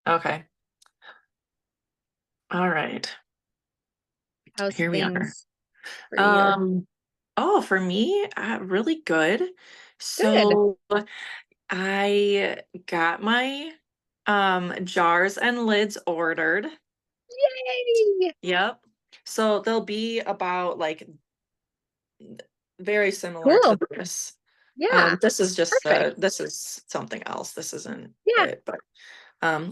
Okay. All right. How's Here we are. things for you? Um, oh, for me, really good. Good. So I got my jars and lids ordered. Yay! Yep. So they'll be about like very similar to Cool. this. Yeah. This is just Perfect. this is something else. This isn't Yeah. it, but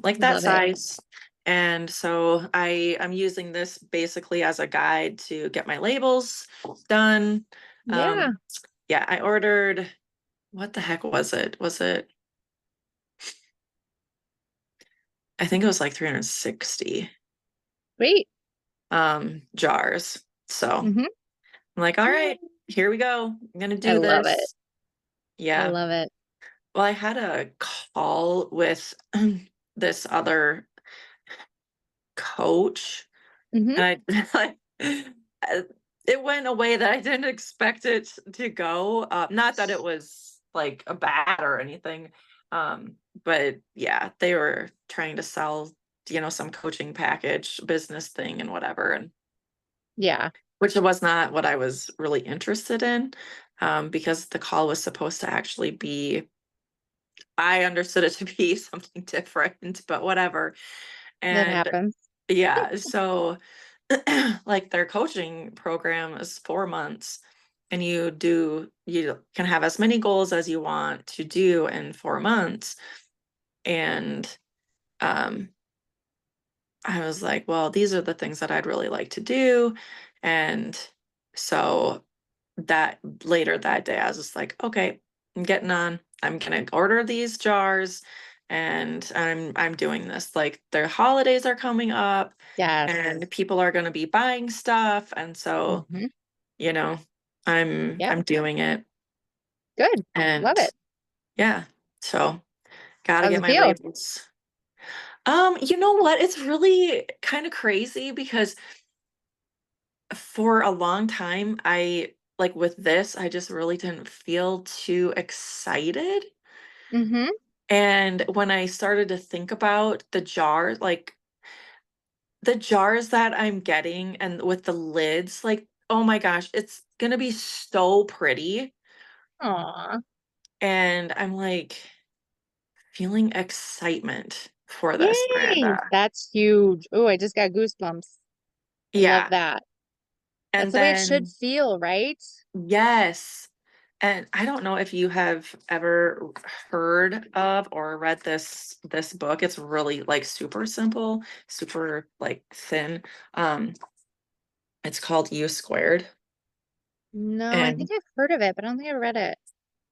like that Love it. size. And so I'm using this basically as a guide to get my labels done. Yeah. Um, yeah, I ordered, what the heck was it? Was it, I think it was like 360 Great. jars. So I'm Mm-hmm. like, all right, here we go. I'm gonna I do love it. this. I Yeah. love it. Well, I had a call with this other coach, Mm-hmm. and I like it went a way that I didn't expect it to go. Not that it was like a bad or anything, um, but yeah, they were trying to sell, some coaching package, business thing, and whatever, and Yeah. which was not what I was really interested in, because the call was supposed to actually be. I understood it to be something different, but whatever. It And happens. yeah, so like their coaching program is 4 months, and you can have as many goals as you want to do in 4 months. And um I was like, well, these are the things that I'd really like to do. And so that later that day, I was just like, okay, I'm getting on. I'm gonna order these jars, and I'm doing this. Like their holidays are coming up, Yes. and people are gonna be buying stuff. And so, Mm-hmm. you know, I'm Yep. I'm doing it. Good. Love And it. yeah, so gotta How's get it my feel? labels. You know what? It's really kind of crazy because for a long time, I like with this, I just really didn't feel too excited. Mm-hmm. And when I started to think about the jars, like the jars that I'm getting and with the lids, like, oh my gosh, it's gonna be so pretty. Aw. And I'm like feeling excitement for this, Yay. Miranda. That's huge. Oh, I just got goosebumps. I love Yeah. that. That's And the way it should then, feel, right? yes. And I don't know if you have ever heard of or read this book. It's really like super simple, super like thin. Um, it's called U Squared. No, I think And I've heard of it, but I don't think I've read it.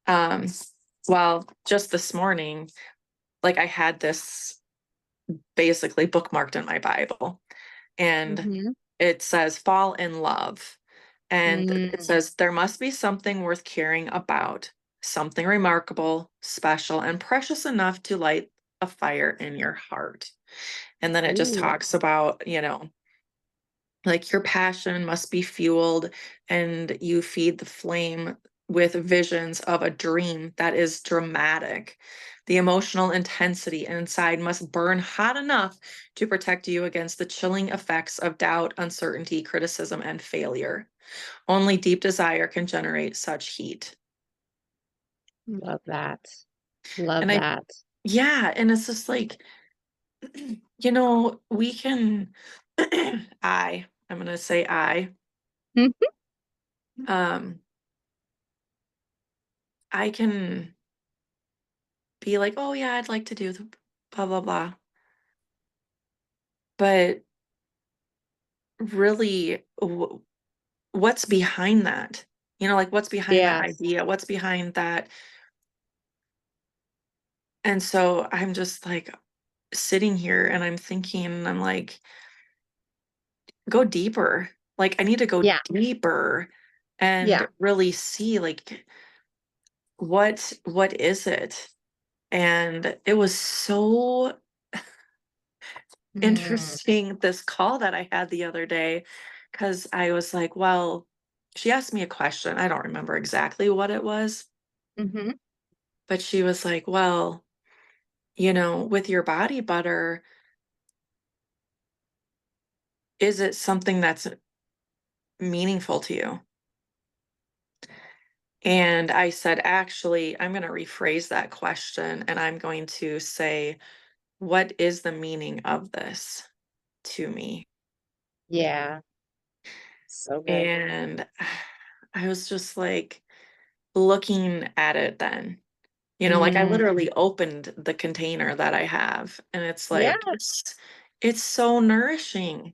um, well, just this morning, like I had this basically bookmarked in my Bible, and Mm-hmm. it says fall in love. And it Mm. says there must be something worth caring about, something remarkable, special, and precious enough to light a fire in your heart. And then it just Ooh. talks about, like your passion must be fueled, and you feed the flame with visions of a dream that is dramatic. The emotional intensity inside must burn hot enough to protect you against the chilling effects of doubt, uncertainty, criticism, and failure. Only deep desire can generate such heat. Love that. Love And that. yeah, and it's just like, we can, I'm going to say Mhm. um, I can be like, oh yeah, I'd like to do the blah, blah, blah. But really, what's behind that? Like what's behind that Yes. idea? What's behind that? And so I'm just like sitting here and I'm thinking, and I'm like, go deeper. Like I need to go Yeah. deeper and Yeah. really see like what is it? And it was so Mm. interesting, this call that I had the other day, because I was like, well, she asked me a question. I don't remember exactly what it was, Mm-hmm. but she was like, well, with your body butter, is it something that's meaningful to you? And I said, actually, I'm going to rephrase that question and I'm going to say, what is the meaning of this to me? Yeah. So good. And I was just like looking at it then, like I Mm, literally opened the container that I have and it's yeah. like, it's so nourishing.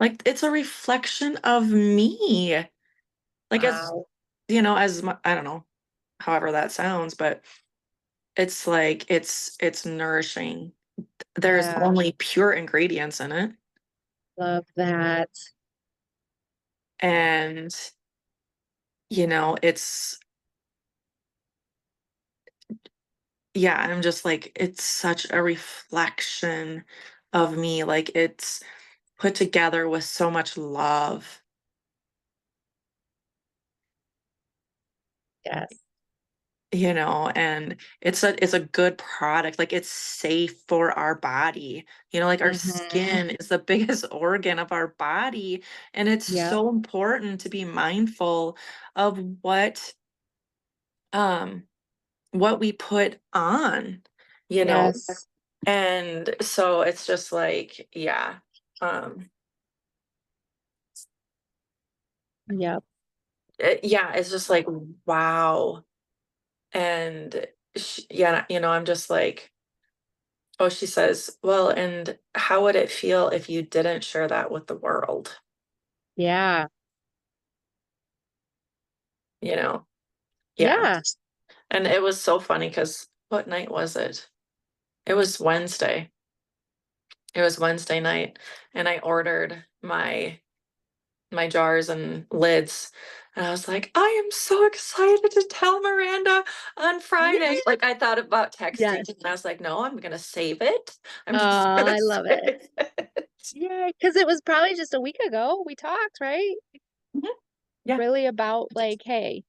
Like it's a reflection of me. Like as, Wow. I don't know, however that sounds, but it's like it's nourishing. There's Yeah. only pure ingredients in it. Love that. And, it's yeah, I'm just like, it's such a reflection of me. Like it's put together with so much love, Yes. and it's a good product. Like it's safe for our body. Like our Mm-hmm. skin is the biggest organ of our body. And it's Yep. so important to be mindful of um what we put on, you know. Yes. And so it's just like, yeah. Um Yep. yeah, it's just like, wow. And yeah, I'm just like, oh, she says, well, and how would it feel if you didn't share that with the world? Yeah. You know? Yeah. Yeah. And it was so funny because what night was it? It was Wednesday. It was Wednesday night, and I ordered my jars and lids. And I was like, I am so excited to tell Miranda on Yeah. Friday. Like I thought about texting Yes. and I was like, no, I'm gonna save it. I'm just gonna I love it. save it. Yeah, because it was probably just a week ago we talked, right? Mhm. Yeah. Really about like, hey,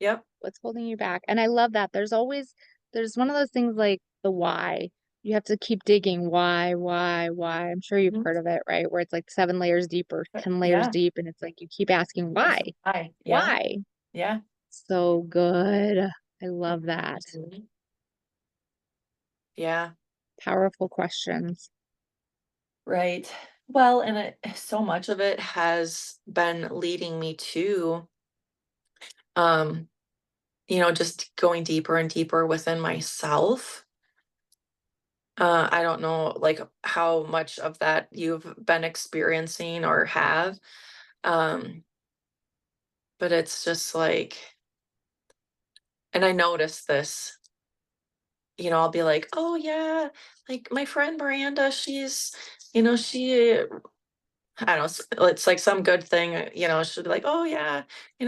Yep. what's holding you back? And I love that. There's one of those things like the why. You have to keep digging. Why? I'm sure you've Mhm. heard of it, right? Where it's like 7 layers deep or 10 layers Yeah. deep, and it's like you keep asking Yes. why? Hi. Yeah. Why? Yeah. So good. I love that. Mhm. Yeah. Powerful questions. Right. Well, and so much of it has been leading me to, um, just going deeper and deeper within myself. I don't know, like, how much of that you've been experiencing or have, um, but it's just like, and I noticed this, I'll be like, "Oh, yeah, like, my friend Miranda, she," I don't know, it's like some good thing, she'll be like, "Oh, yeah,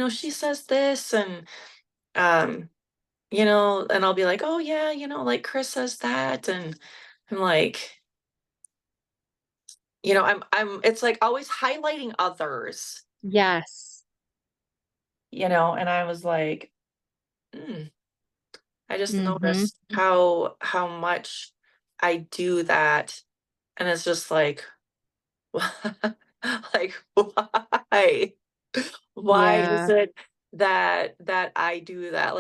she says this," um, and I'll be like, "Oh, yeah, like, Chris says that," and I'm like, it's like always highlighting others, Yes. and I was like, "Mm." I just Mm-hmm. noticed how much I do that, and it's just like, like, why? Why is Yeah. it that I do that?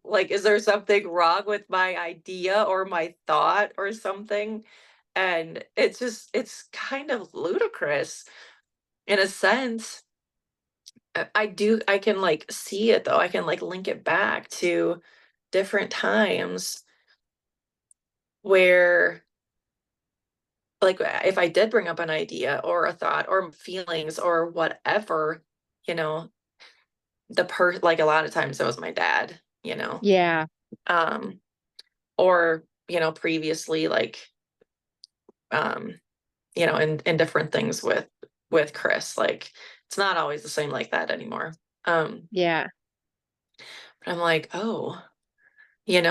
Like, is there something wrong with my idea or my thought or something? And it's kind of ludicrous in a sense. I can like see it though. I can like link it back to different times where like if I did bring up an idea or a thought or feelings or whatever, you know, like a lot of times it was my dad, Yeah. um, or previously like um, in different things with Chris, like it's not always the same like that anymore. Um, Yeah. but I'm like, oh,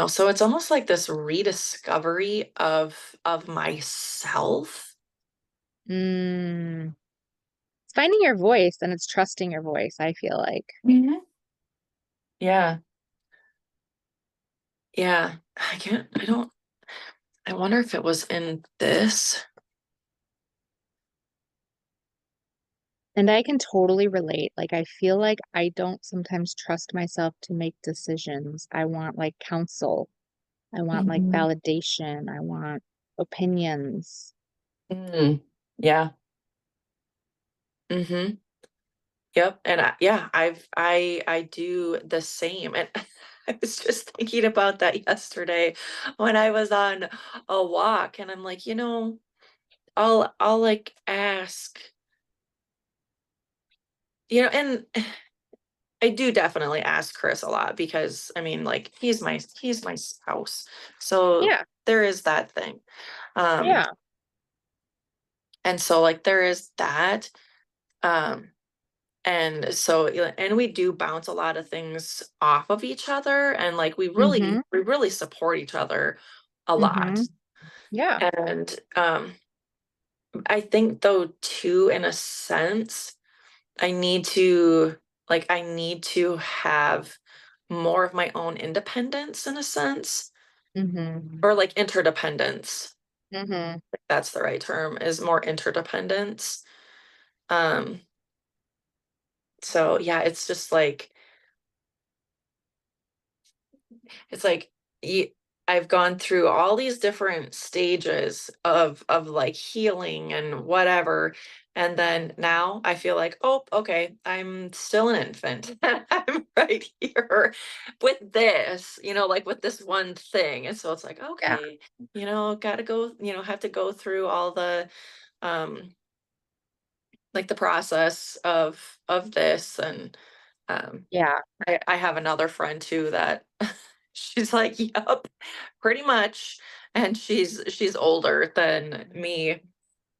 so it's almost like this rediscovery of myself. Mm. It's finding your voice and it's trusting your voice, I feel like. Mhm. Yeah. Yeah. I don't I wonder if it was in this. And I can totally relate. Like, I feel like I don't sometimes trust myself to make decisions. I want like counsel. I want like Mhm. validation. I want opinions. Mm, yeah. Hmm. Yep. And yeah, I do the same. And I was just thinking about that yesterday when I was on a walk, and I'm like, I'll like ask, and I do definitely ask Chris a lot because I mean, like, he's my spouse. So Yeah, there is that thing. Um, yeah. and so like there is that. Um, and so and we do bounce a lot of things off of each other, and like we Mm-hmm. really we really support each other a lot. Mm-hmm. Yeah. And I think though too, in a sense, I need to have more of my own independence in a sense, Mm-hmm. or like interdependence. Mm-hmm. If that's the right term, is more interdependence. Um, so yeah, it's like y- I've gone through all these different stages of like healing and whatever. And then now I feel like, oh, okay, I'm still an infant. I'm right here with this, like with this one thing. And so it's like, Yeah. okay, gotta go, have to go through all the um like the process of this. And um Yeah. I have another friend too that she's like, yep, pretty much. And she's older than me,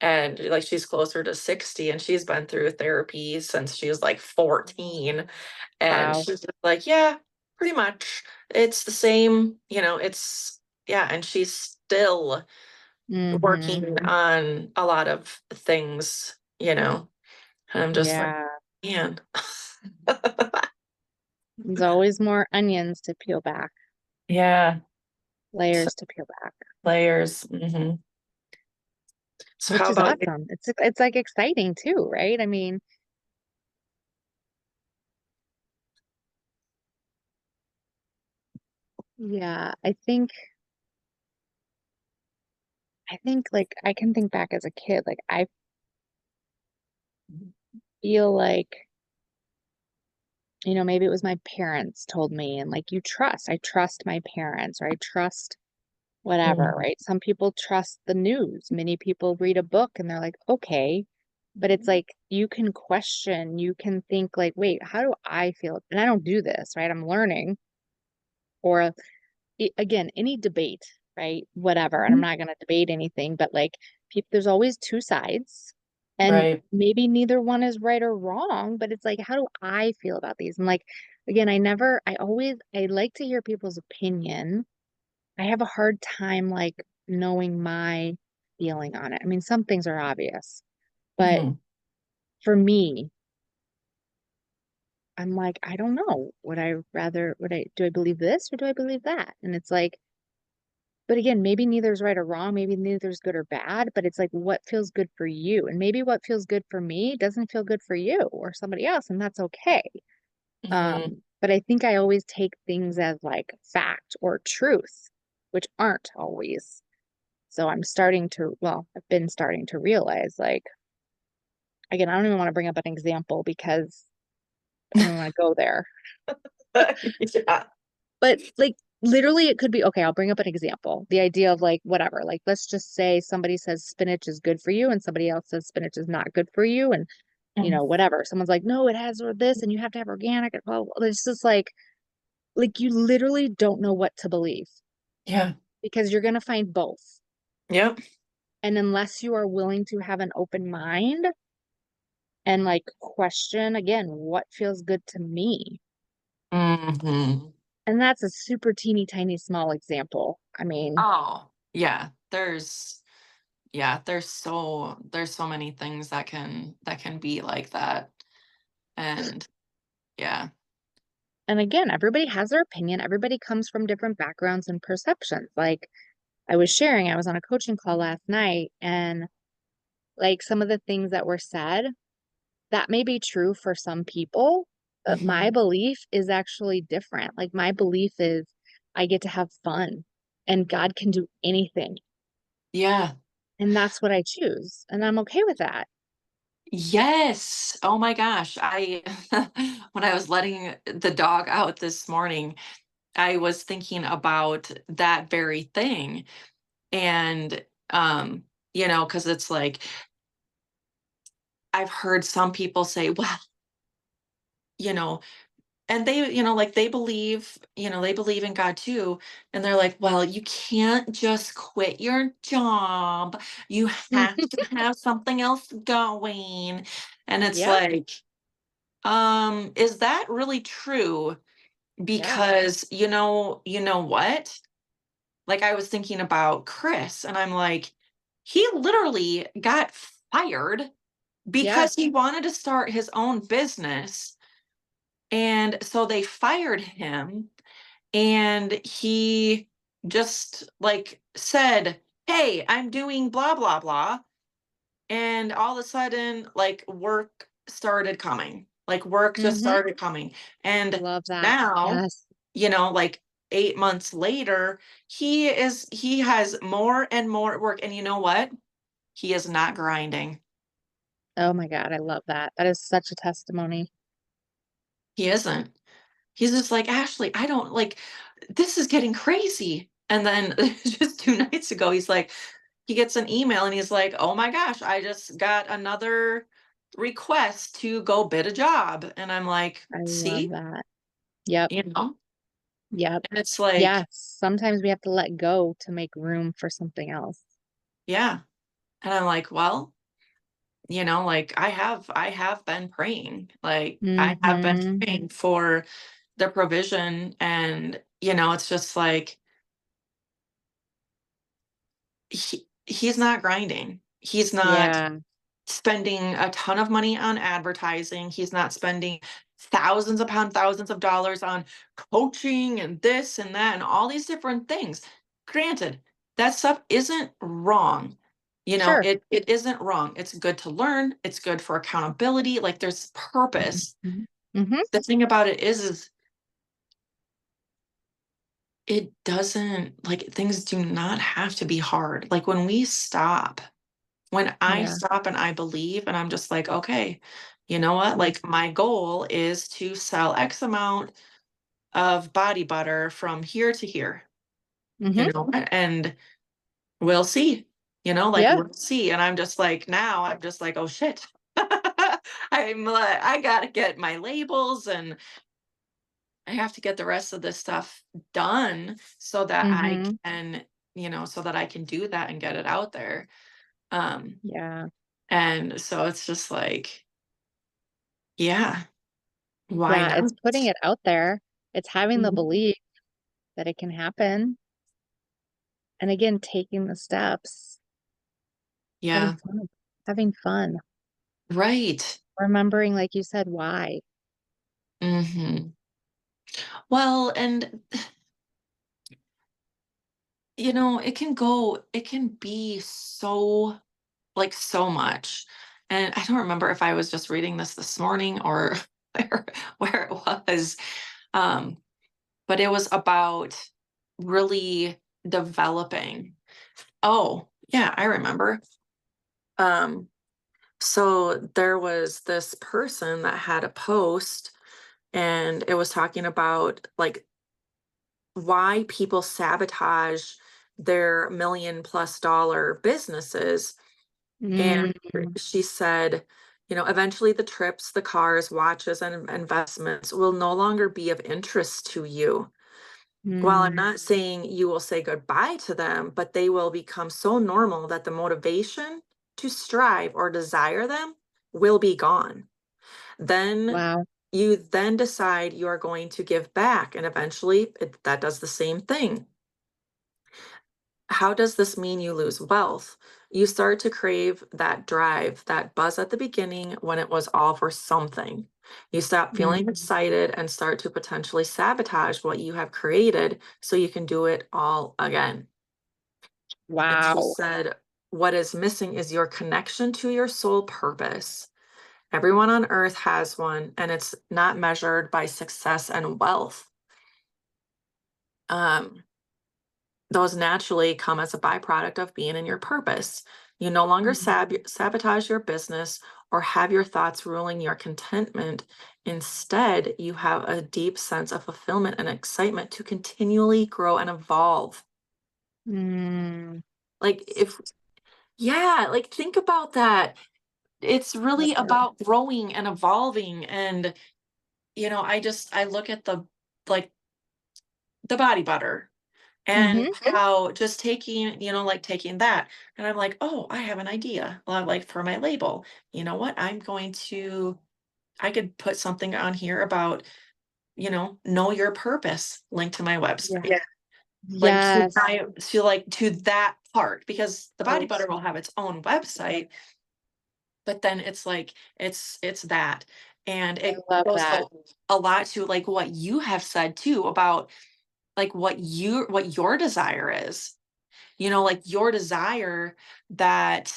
and like she's closer to 60, and she's been through therapy since she was like 14. And Wow. she's just like, yeah, pretty much. It's the same, it's yeah, and she's still Mm-hmm. working on a lot of things. And I'm just like, Yeah. man. There's always more onions to peel back, Yeah. layers to peel back, Layers. So which how is about you? awesome. It's like exciting too, right? I mean, yeah, I think like I can think back as a kid, like I feel like, maybe it was my parents told me and like I trust my parents or I trust whatever, Mm, right? Some people trust the news. Many people read a book and they're like, okay. But it's like you can question, you can think like, wait, how do I feel? And I don't do this, right? I'm learning. Or again, any debate, right? Whatever. And I'm not going to debate anything, but like people, there's always two sides. And right. maybe neither one is right or wrong, but it's like, how do I feel about these? And like, again, I like to hear people's opinion. I have a hard time like knowing my feeling on it. I mean, some things are obvious, but Mhm. for me, I'm like, I don't know. Do I believe this or do I believe that? And it's like, but again, maybe neither's right or wrong. Maybe neither's good or bad, but it's like, what feels good for you? And maybe what feels good for me doesn't feel good for you or somebody else, and that's okay. Mhm. But I think I always take things as like fact or truth, which aren't always. So I've been starting to realize like, again, I don't even want to bring up an example because I don't want to go there. Yeah. But like literally it could be okay, I'll bring up an example. The idea of like whatever, like let's just say somebody says spinach is good for you and somebody else says spinach is not good for you and Mm, whatever. Someone's like, no, it has or this and you have to have organic. Well, it's just like you literally don't know what to believe yeah. because you're gonna find both. Yep. And unless you are willing to have an open mind and like question again, what feels good to me? Mhm. And that's a super teeny tiny small example. I mean, Oh, yeah. There's so many things that can be like that. And yeah. and again, everybody has their opinion. Everybody comes from different backgrounds and perceptions. Like I was on a coaching call last night and like some of the things that were said, that may be true for some people, but my Mhm. belief is actually different. Like my belief is I get to have fun and God can do anything. Yeah. And that's what I choose. And I'm okay with that. Yes. Oh my gosh. I when I was letting the dog out this morning, I was thinking about that very thing. And because it's like I've heard some people say, well, you know, and they, like they believe in God too. And they're like, well, you can't just quit your job. You have to have something else going. And it's Yep. like, is that really true? Yeah. Because you know what? Like I was thinking about Chris and I'm like, he literally got fired Yeah. because he wanted to start his own business. And so they fired him and he just like said, "Hey, I'm doing blah blah blah." And all of a sudden like work started coming. Like work just Mm-hmm. started coming. And Love that. now, Yes. like 8 months later, he has more and more work and you know what? He is not grinding. Oh my God. I love that. That is such a testimony. He isn't. He's just like, "Ashley, I don't like this is getting crazy." And then just 2 nights ago, he gets an email and he's like, "Oh my gosh, I just got another request to go bid a job." And I'm like, I love "See?" that. Yep. You know? Yep. And it's like, Yes. Sometimes we have to let go to make room for something else. yeah. And I'm like, "Well, like I have been praying. Like I have been Mm-hmm. praying for the provision and it's just like he's not grinding. He's not Yeah. spending a ton of money on advertising. He's not spending thousands upon thousands of dollars on coaching and this and that and all these different things. Granted, that stuff isn't wrong. Sure. It isn't wrong. It's good to learn. It's good for accountability. Like there's purpose. Mm-hmm. Mm-hmm. The thing about it is it doesn't like things do not have to be hard. Like when I Yeah. stop and I believe and I'm just like, okay, you know what? Mm-hmm. Like my goal is to sell X amount of body butter from here to here, Mm-hmm. and we'll see, like Yeah. we'll see. And I'm just like, now I'm just like, oh shit. I'm like, I gotta get my labels and I have to get the rest of this stuff done so that I Mm-hmm. can, so that I can do that and get it out there. Um, Yeah. and so it's just like, yeah, why Yeah. not? It's putting it out there. It's having the Mhm. belief that it can happen. And again, taking the steps, having Yeah, fun, having fun, right. remembering, like you said, why. Hmm. Well, and it can be so like so much. And I don't remember if I was just reading this morning or where it was. Um, but it was about really developing. Oh, yeah, I remember. Um, so there was this person that had a post and it was talking about like why people sabotage their million-plus-dollar businesses. And Mm-hmm. she said, eventually the trips, the cars, watches, and investments will no longer be of interest to you. While I'm not saying you will say goodbye to them, but they will become so normal that the motivation to strive or desire them will be gone. Then Wow. you then decide you are going to give back, and eventually that does the same thing. How does this mean you lose wealth? You start to crave that drive, that buzz at the beginning when it was all for something. You stop Mm. feeling excited and start to potentially sabotage what you have created so you can do it all again. And she Wow. said, what is missing is your connection to your soul purpose. Everyone on earth has one, and it's not measured by success and wealth. Um, those naturally come as a byproduct of being in your purpose. You no longer sabotage your business or have your thoughts ruling your contentment. Instead, you have a deep sense of fulfillment and excitement to continually grow and evolve. Mm, Like, if, yeah, like think about that. It's love really that. about growing and evolving. And, I look at like, the body butter and how just taking, like taking that, and I'm like, oh, I have an idea. Like for my label, you know what? I could put something on here about, know your purpose, link to my website. Yeah. Yeah. Like Yes. to that part, because the body butter will have its own website, but then it's like it's that. And I it love goes that. a lot to like what you have said too about like what your desire is, like your desire that,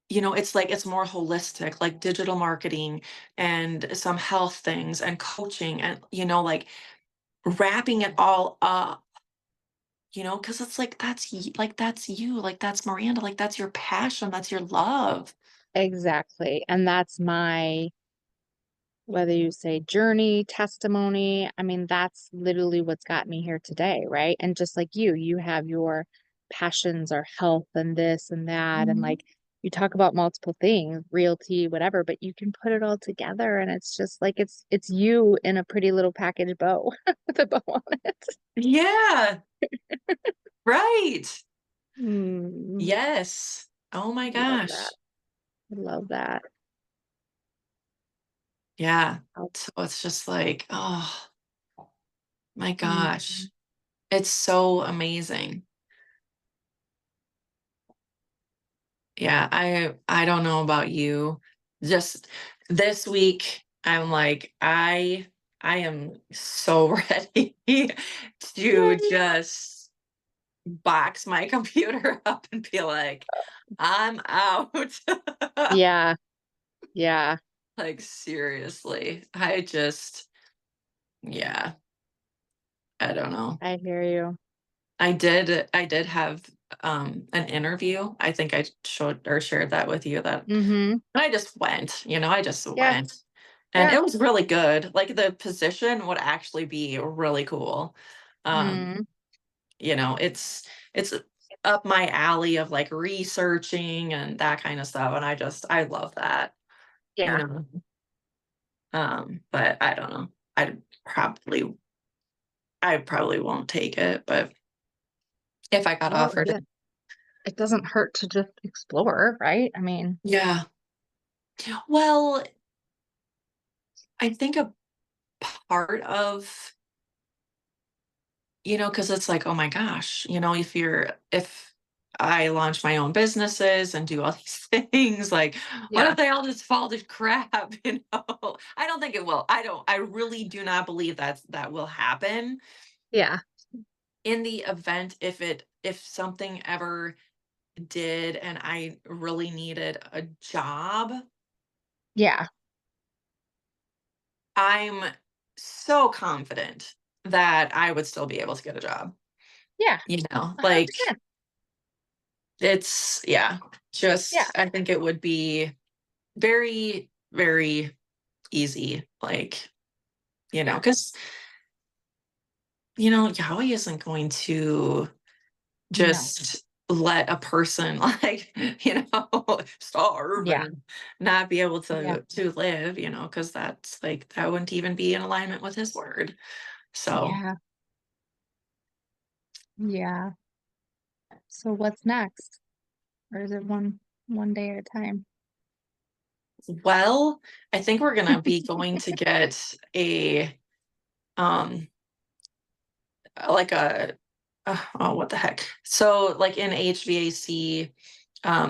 it's like it's more holistic, like digital marketing and some health things and coaching and, like wrapping it all up, because it's like that's you, like that's Miranda, like that's your passion, that's your love. Exactly. And that's my, whether you say journey, testimony, I mean, that's literally what's got me here today, right? And just like you have your passions or health and this and that. And Mhm. like you talk about multiple things, realty, whatever, but you can put it all together and it's just like it's you in a pretty little package bow with a bow on it. Yeah, right. Mm, Yes. Oh my I love that. gosh. I love that. Yeah. Oh, So it's just like, oh my mm, gosh. It's so amazing. Yeah, I don't know about you. Just this week, I'm like, I am so ready to yay. just box my computer up and be like, I'm out. Yeah, yeah, Like seriously. Yeah, I don't know. I hear you. I did have an interview. I think I showed or shared that with you that Mm-hmm. I just went, I just Yeah, went. And yeah. it was really good. Like the position would actually be really cool. Um, Mm, it's up my alley of like researching and that kind of stuff. And I love that, you yeah. know. But I don't know. I probably I probably won't take it, but if I got Well, offered yeah. it. It doesn't hurt to just explore, right? I mean, Yeah. Well, I think a part of, because it's like, oh my gosh, if I launch my own businesses and do all these things, like, what yeah, if they all just fall to crap? I don't think it will. I really do not believe that will happen yeah, in the event if something ever did and I really needed a job. yeah, I'm so confident that I would still be able to get a job, yeah, like 100%. yeah, Yeah, just I think it would be very, very easy, like, yeah, because, Yahweh isn't going to no, just let a person like, starve yeah, and not be able yeah, to live, because that's like that wouldn't even be in alignment with his word. So, yeah, yeah. So what's next? Or is it one day at a time? well, I think we're gonna be going to get a um like a oh, what the heck? So like in HVAC,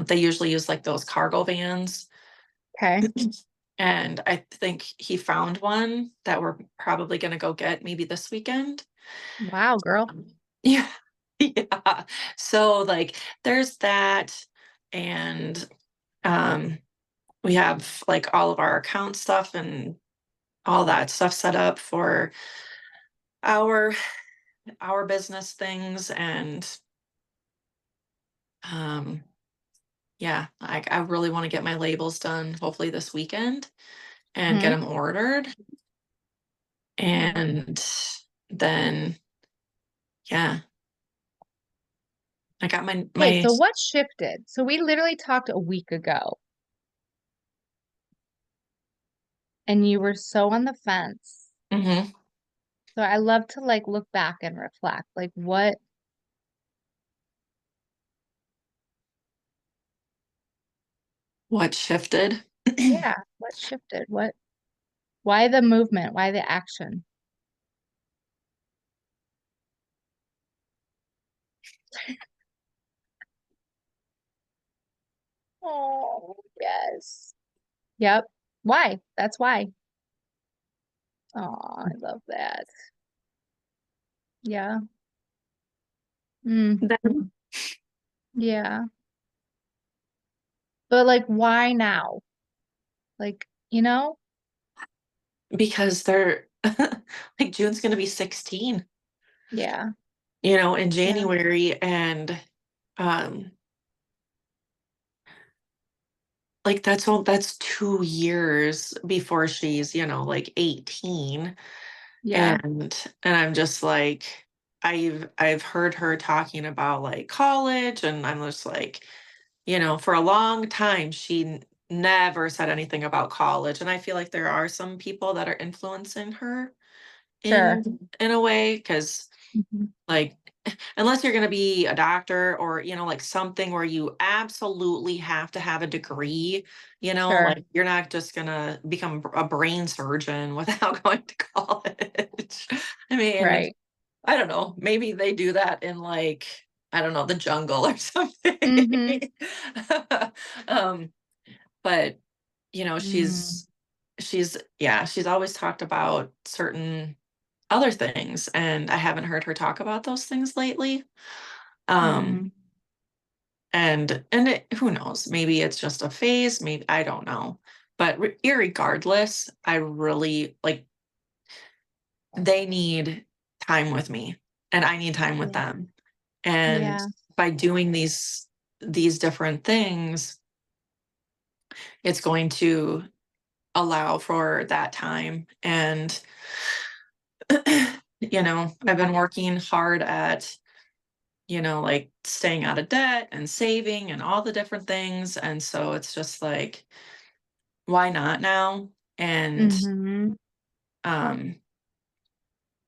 they usually use like those cargo vans. Okay. And I think he found one that we're probably gonna go get maybe this weekend. Wow, girl. Yeah. Yeah. So like there's that, and um we have like all of our account stuff and all that stuff set up for our our business things. And um yeah, I really want to get my labels done hopefully this weekend and get Hmm. them ordered. And then yeah, I got Okay, my so what shifted? So we literally talked a week ago and you were so on the fence. Mhm. So I love to like look back and reflect. Like What shifted? yeah, what shifted? Why the movement? Why the action? Oh, yes. Yep. Why? That's why. Oh, I love that. Yeah. Mm, Then yeah. But like, why now? Like, because they're like June's gonna be 16, yeah, in yeah, January. And um like that's 2 years before she's, like 18. yeah, And I'm just like, I've heard her talking about like college, and I'm just like, for a long time she never said anything about college. And I feel like there are some people that are influencing her sure. in a way, because Mhm. like unless you're going to be a doctor, or like something where you absolutely have to have a degree, Sure. like you're not just going to become a brain surgeon without going to college. I mean, Right. I don't know, maybe they do that in like, I don't know, the jungle or something. Mm-hmm. um but Mm, she's always talked about certain other things, and I haven't heard her talk about those things lately. Um, mm, who knows? Maybe it's just a phase. Maybe I don't know. But irregardless, I really like they need time with me, and I need time with yeah. them. And Yeah. by doing these different things, it's going to allow for that time. And I've Yeah. been working hard at like staying out of debt and saving and all the different things. And so it's just like, why not now? And Mm-hmm. um,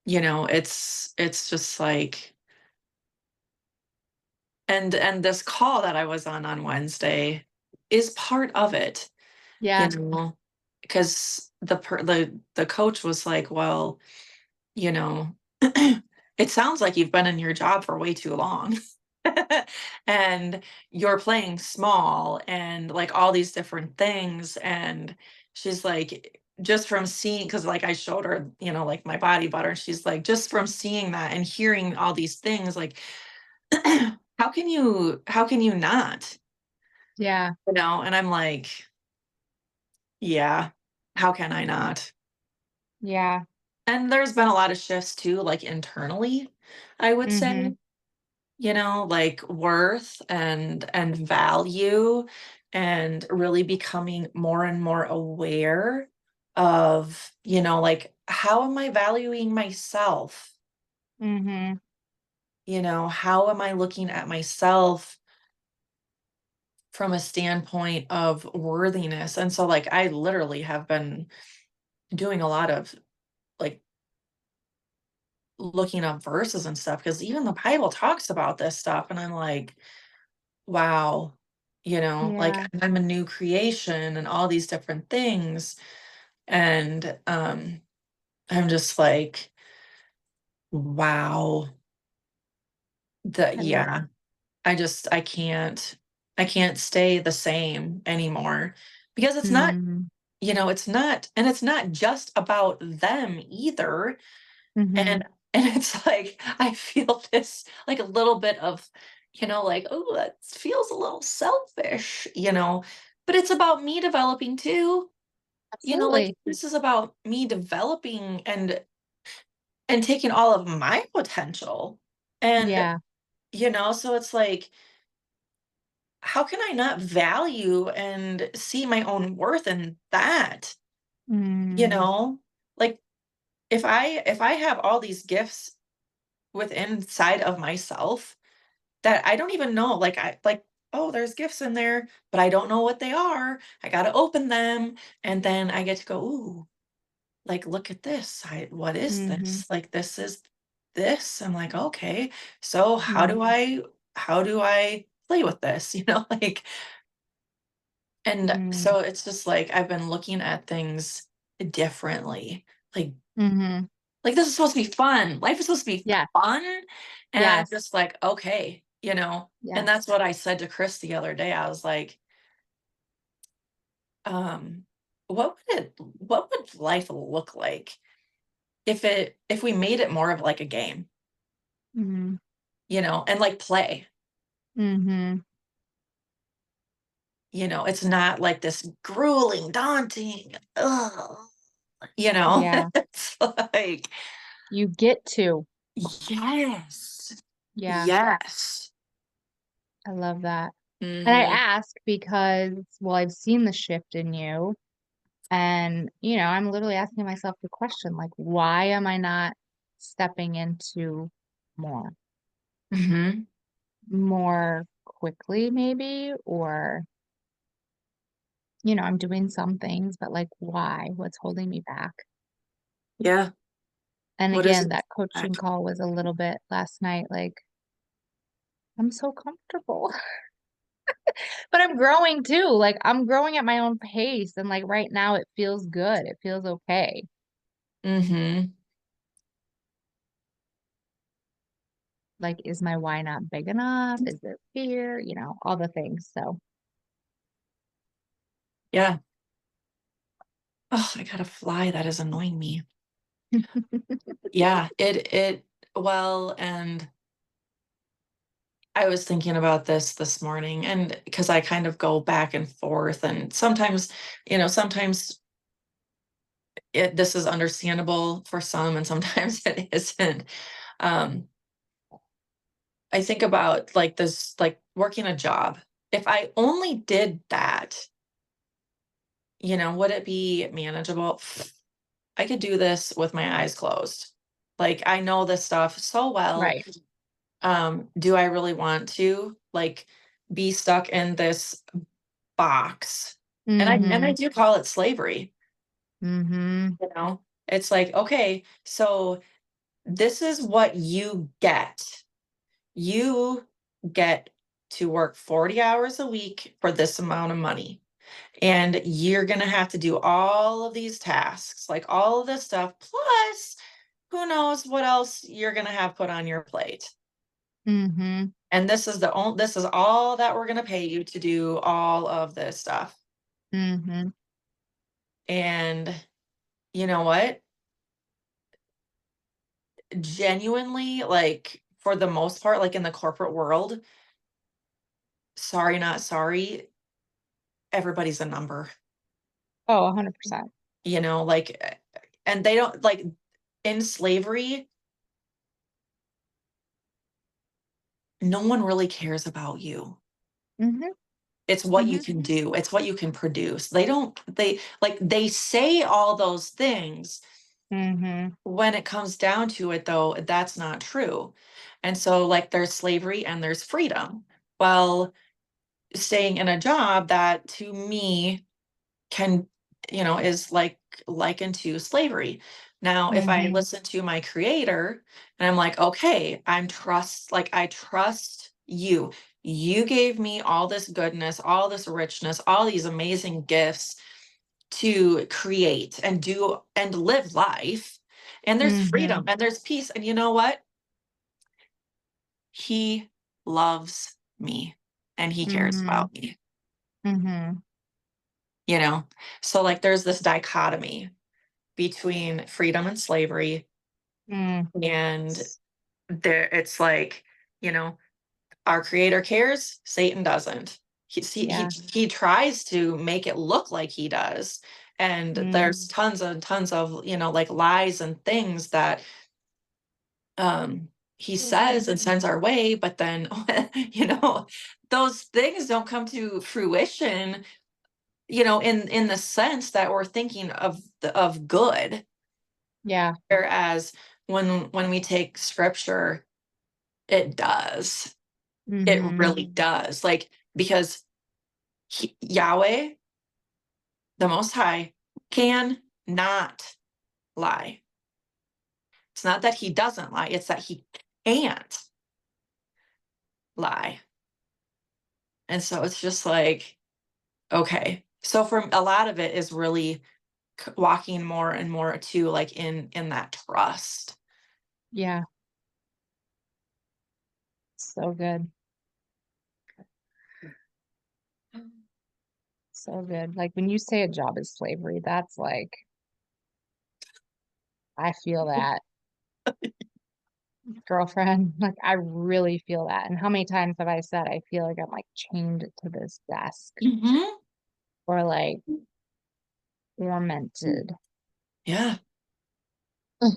it's just like, and this call that I was on Wednesday is part of it, Yeah. because the coach was like, well, you know, it sounds like you've been in your job for way too long. And you're playing small and like all these different things. And she's like, just from seeing, because like I showed her, like my body butter, and she's like, just from seeing that and hearing all these things, like, how can you not? Yeah. And I'm like, yeah, how can I not? Yeah. And there's been a lot of shifts too, like internally, I would Mm-hmm. say, like worth and value, and really becoming more and more aware of, like, how am I valuing myself? Mm-hmm. How am I looking at myself from a standpoint of worthiness? And so like I literally have been doing a lot of like looking up verses and stuff, because even the Bible talks about this stuff, and I'm like, wow, like Yeah. I'm a new creation and all these different things. And I'm just like, wow, I love. yeah, I can't stay the same anymore, because it's not, Mm-hmm. and it's not just about them either. Mm-hmm. And it's like I feel this like a little bit of, like, oh, that feels a little selfish, but it's about me developing too. Like Absolutely. this is about me developing and taking all of my potential. And, Yeah. so it's like, how can I not value and see my own worth in that? You Mm, know? Like if I have all these gifts within inside of myself that I don't even know, oh, there's gifts in there, but I don't know what they are. I got to open them and then I get to go, ooh, like look at this. What is mm-hmm, this? Like this is this. I'm like, okay. So mm, how do I play with this? Like and mm, so it's just like I've been looking at things differently. Like mm-hmm. like this is supposed to be fun. Life is supposed to be Yeah. fun. And I'm Yes. just like, okay, and Yes. that's what I said to Chris the other day. I was like, um, what would life look like if we made it more of like a game, Mm-hmm. and like play, Mm-hmm. it's not like this grueling, daunting, ugh, Yeah. it's like, You get to. yes, Yeah. yes. I love that. And I Hmm. ask because, well, I've seen the shift in you. And, I'm literally asking myself the question, like, why am I not stepping into more, Hmm. more quickly, maybe? Or, I'm doing some things, but like, why? What's holding me back? Yeah. And What is again, it? that coaching call was a little bit last night, like, I'm so comfortable, but I'm growing too. Like, I'm growing at my own pace. And like, right now, it feels good. It feels okay. Hmm. Like, is my why not big enough? Is there fear? All the things. So, Yeah. Oh, I got a fly that is annoying me. Yeah, well, and I was thinking about this morning, and because I kind of go back and forth, and sometimes this is understandable for some, and sometimes it isn't. Um, I think about like this, like working a job. If I only did that, would it be manageable? I could do this with my eyes closed. Like I know this stuff so well. right. Do I really want to like be stuck in this box? And I Mm-hmm. do call it slavery, Mm-hmm. you know? It's like, okay, so this is what you get. You get to work 40 hours a week for this amount of money. And you're going to have to do all of these tasks, like all of this stuff, plus who knows what else you're going to have put on your plate. Mm-hmm. And this is all that we're going to pay you to do all of this stuff. Mm-hmm. And you know what? Genuinely, like for the most part, like in the corporate world, sorry, not sorry, everybody's a number, Oh, 100%. like, and they don't like in slavery, no one really cares about you. Mm-hmm. It's what you Mm-hmm. can do, it's what you can produce. They say all those things. Mm-hmm. When it comes down to it, though, that's not true. And so, like, there's slavery and there's freedom. Well, staying in a job that to me can, is like likened to slavery. Now, if I Mm-hmm. listen to my creator and I'm like, okay, I trust you. You gave me all this goodness, all this richness, all these amazing gifts to create and do and live life. And there's Mm-hmm. freedom and there's peace. And you know what? He loves me and he cares Mm-hmm. about me, Mm-hmm. you know? So, like, there's this dichotomy between freedom and slavery. Mm. And it's like, you know, our creator cares, Satan doesn't. Yeah. he tries to make it look like he does, and Mm. there's tons and tons of, you know, like lies and things that he says and sends our way, but then you know, those things don't come to fruition, you know, in the sense that we're thinking of of good. Yeah. Whereas when we take scripture, it does. It Mm-hmm. really does. Like, because Yahweh, the Most High, can not lie. It's not that he doesn't lie, it's that he can't lie. And so it's just like, okay. So for a lot of it is really walking more and more to like in that trust. Yeah. So good. So good. Like when you say a job is slavery, that's like, I feel that, girlfriend. Like I really feel that. And how many times have I said I feel like I'm like chained to this desk Mhm. or like tormented. Yeah. Ugh,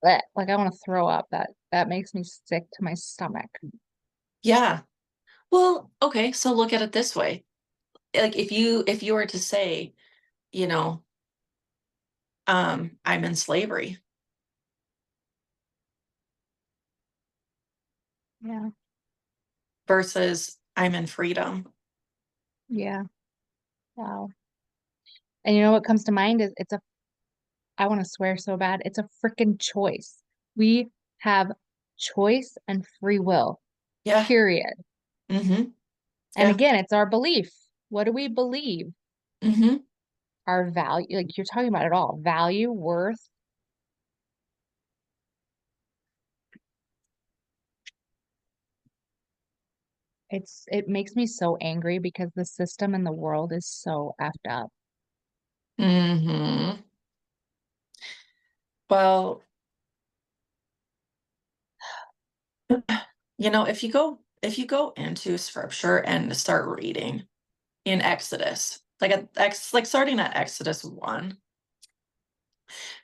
bleh. Like I want to throw up. That makes me sick to my stomach. Yeah. Well, okay, so look at it this way. Like if you were to say, you know, I'm in slavery Yeah. versus I'm in freedom. Yeah. Wow. And you know what comes to mind is I want to swear so bad. It's a freaking choice. We have choice and free will, Yeah. period. Mm-hmm. And Yeah. again, it's our belief. What do we believe? Mm-hmm. Our value, like you're talking about it all, value, worth. It makes me so angry because the system and the world is so effed up. Mm-hmm. Well, you know, if you go into scripture and start reading in Exodus, like like starting at Exodus 1,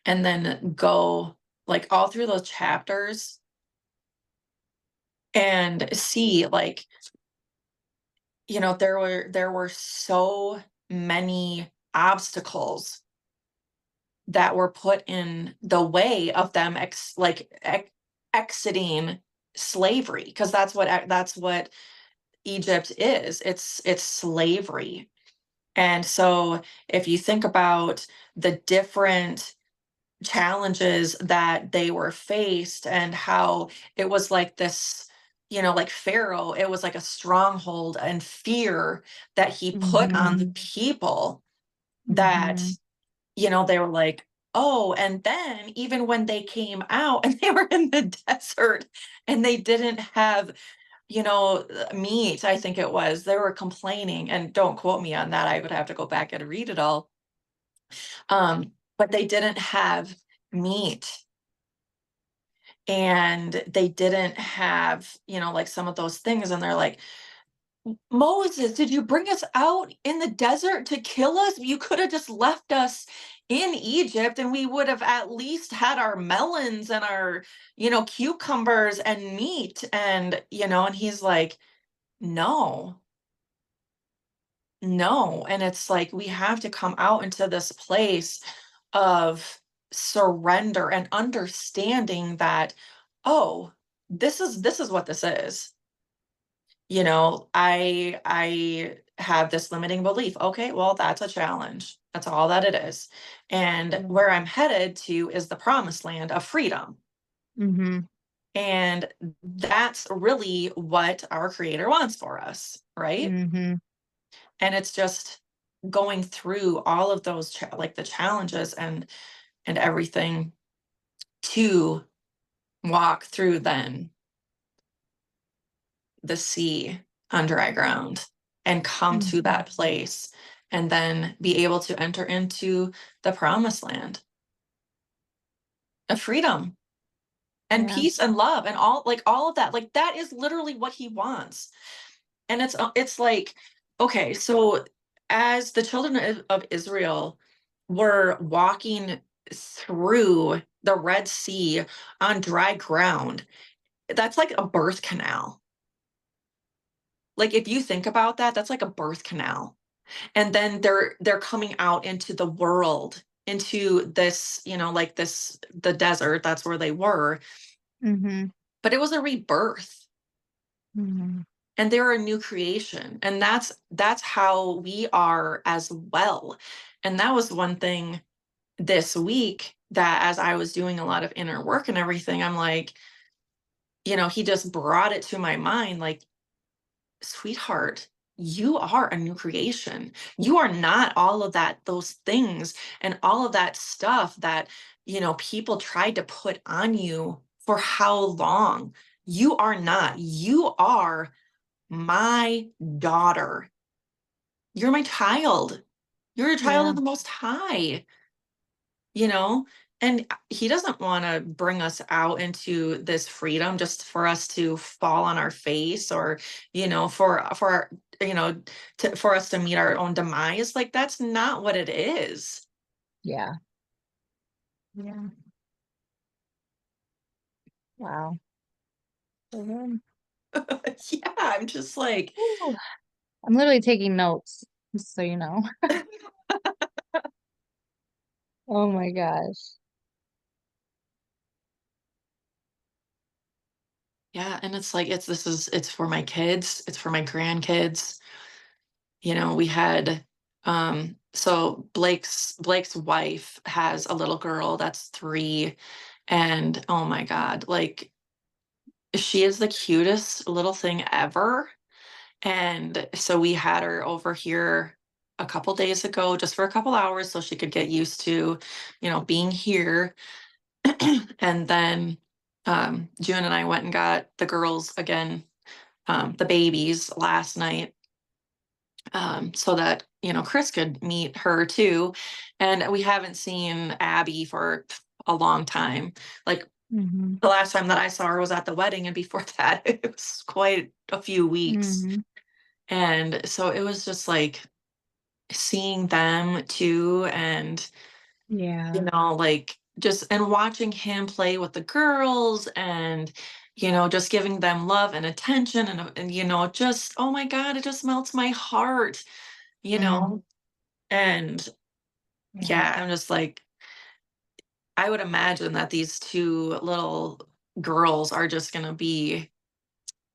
and then go like all through those chapters and see like, you know, there were so many obstacles that were put in the way of them exiting slavery, because that's what Egypt is. It's slavery. And so if you think about the different challenges that they were faced and how it was like this, you know, like Pharaoh, it was like a stronghold and fear that he put on the Mm-hmm. people, that, Mm-hmm. you know, they were like, oh, and then even when they came out and they were in the desert and they didn't have, you know, meat, I think it was, they were complaining, and don't quote me on that. I would have to go back and read it all. But they didn't have meat, and they didn't have, you know, like some of those things. And they're like, Moses, did you bring us out in the desert to kill us? You could have just left us in Egypt and we would have at least had our melons and our, you know, cucumbers and meat. And, you know, and he's like, no, no. And it's like, we have to come out into this place of surrender and understanding that, oh, this is what this is. You know, I have this limiting belief. Okay, well, that's a challenge. That's all that it is. And where I'm headed to is the promised land of freedom. Mm-hmm. And that's really what our creator wants for us, right? Mm-hmm. And it's just going through all of those like the challenges and everything to walk through then the sea on dry ground and come to Mm-hmm. that place, and then be able to enter into the promised land of freedom and Yeah. peace and love and all, like all of that. Like that is literally what he wants. And it's like, okay, so as the children of Israel were walking through the Red Sea on dry ground, that's like a birth canal. Like if you think about that, that's like a birth canal. And then they're coming out into the world, into this, like this, the desert, that's where they were, Mm-hmm. but it was a rebirth. Mm-hmm. And they're a new creation, and that's how we are as well. And that was one thing this week, that as I was doing a lot of inner work and everything, I'm like, he just brought it to my mind, like, sweetheart, you are a new creation. You are not all of that, those things and all of that stuff that, people tried to put on you for how long. You are not. You are my daughter. You're my child. You're a child Yeah. of the Most High, you know? And he doesn't want to bring us out into this freedom just for us to fall on our face, or, for for us to meet our own demise. Like, that's not what it is. Yeah. Yeah. Wow. So good. Yeah, I'm just like, Ooh. I'm literally taking notes, just so you know. Oh my gosh. yeah, and it's like, it's for my kids, it's for my grandkids. We had so Blake's wife has a little girl that's 3, and oh my God, like, she is the cutest little thing ever. And so we had her over here a couple days ago just for a couple hours so she could get used to, being here. And then June and I went and got the girls again, the babies last night, so that Chris could meet her too. And we haven't seen Abby for a long time. Like, Mm-hmm. the last time that I saw her was at the wedding, and before that, it was quite a few weeks. Mm-hmm. And so it was just like seeing them too, and Yeah. like, just and watching him play with the girls, and just giving them love and attention, and just, oh my God, it just melts my heart, you Mm. know and Yeah. yeah, I'm just like, I would imagine that these two little girls are just going to be,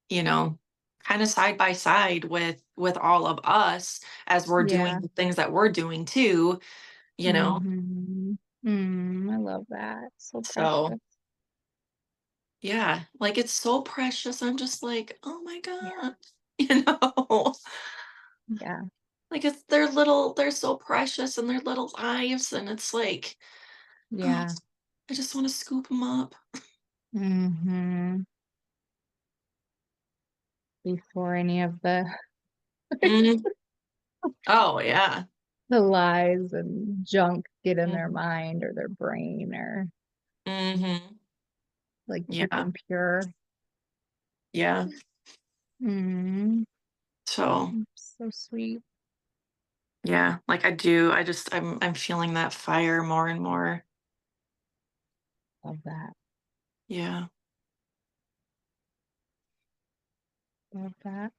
you know kind of side by side with all of us, as we're doing Yeah. the things that we're doing too, you know Mm-hmm. Mm, I love that. So so precious. yeah, like, it's so precious. I'm just like, oh my Yeah. God. you know Yeah. like, they're so precious in their little lives, and it's like, oh, Yeah. I just want to scoop them up. Mm-hmm. Before any of Mhm. Oh yeah. the lies and junk get in their Mhm. mind or their brain, or Mhm. like keep Yeah. them pure. Yeah. Mm, So so sweet. yeah, like, I'm feeling that fire more and more. Love that. Yeah. Love that.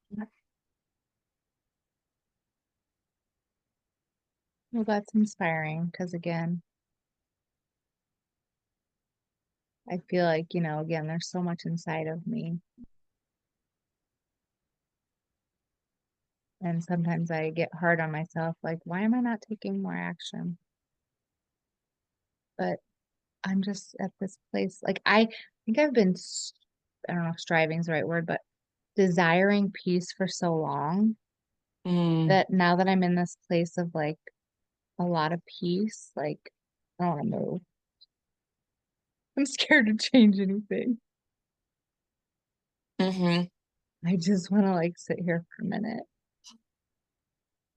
Well, that's inspiring because again, I feel like, again, there's so much inside of me. And sometimes I get hard on myself, like, why am I not taking more action? But I'm just at this place. Like, I think I've been, I don't know if striving is the right word, but desiring peace for so long Mm. that now that I'm in this place of like a lot of peace, like, I don't want to move. I'm scared to change anything. Mhm. I just want to like sit here for a minute.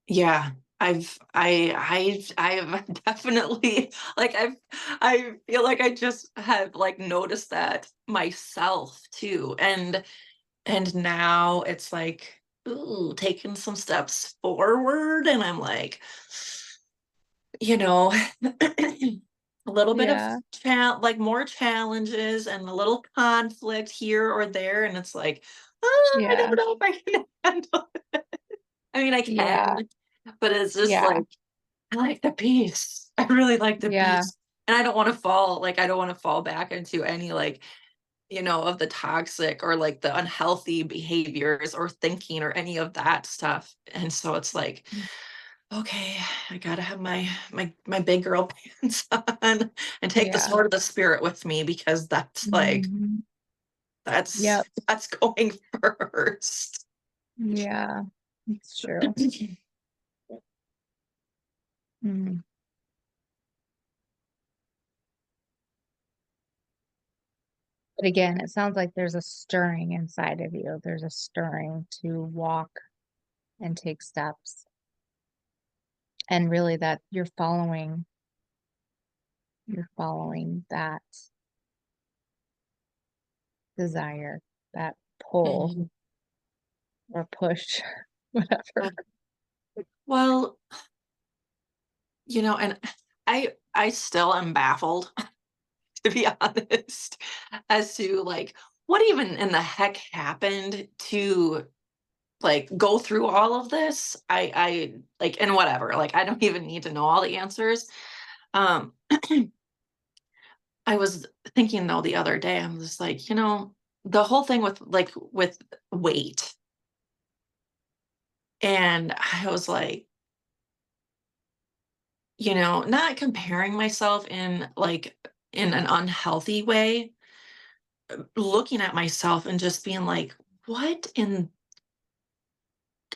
Yeah. I've definitely, like, I feel like I just have, like, noticed that myself too. And now it's like, ooh, taking some steps forward. And I'm like, you know, a little bit of Yeah. like more challenges and a little conflict here or there. And it's like, I Yeah. don't know if I can handle it. I mean, I Yeah. can, but it's just Yeah. like, I like the peace. I really like the Yeah. peace. And I don't want to fall, like, I don't want to fall back into any, like, of the toxic or like the unhealthy behaviors or thinking or any of that stuff. And so it's like, okay, I gotta have my big girl pants on and take the Yeah. sword of the spirit with me because that's like Mhm. that's Yep. that's going first. Yeah. It's true. Mm. But again, it sounds like there's a stirring inside of you. There's a stirring to walk and take steps. And really that you're following that desire, that pull Mhm. or push, whatever. Well, and I still am baffled, to be honest, as to like what even in the heck happened to like go through all of this. I like, and whatever, like I don't even need to know all the answers. Um I was thinking though the other day, I'm just like, the whole thing with weight. And I was like, not comparing myself in like in an unhealthy way, looking at myself and just being like, what in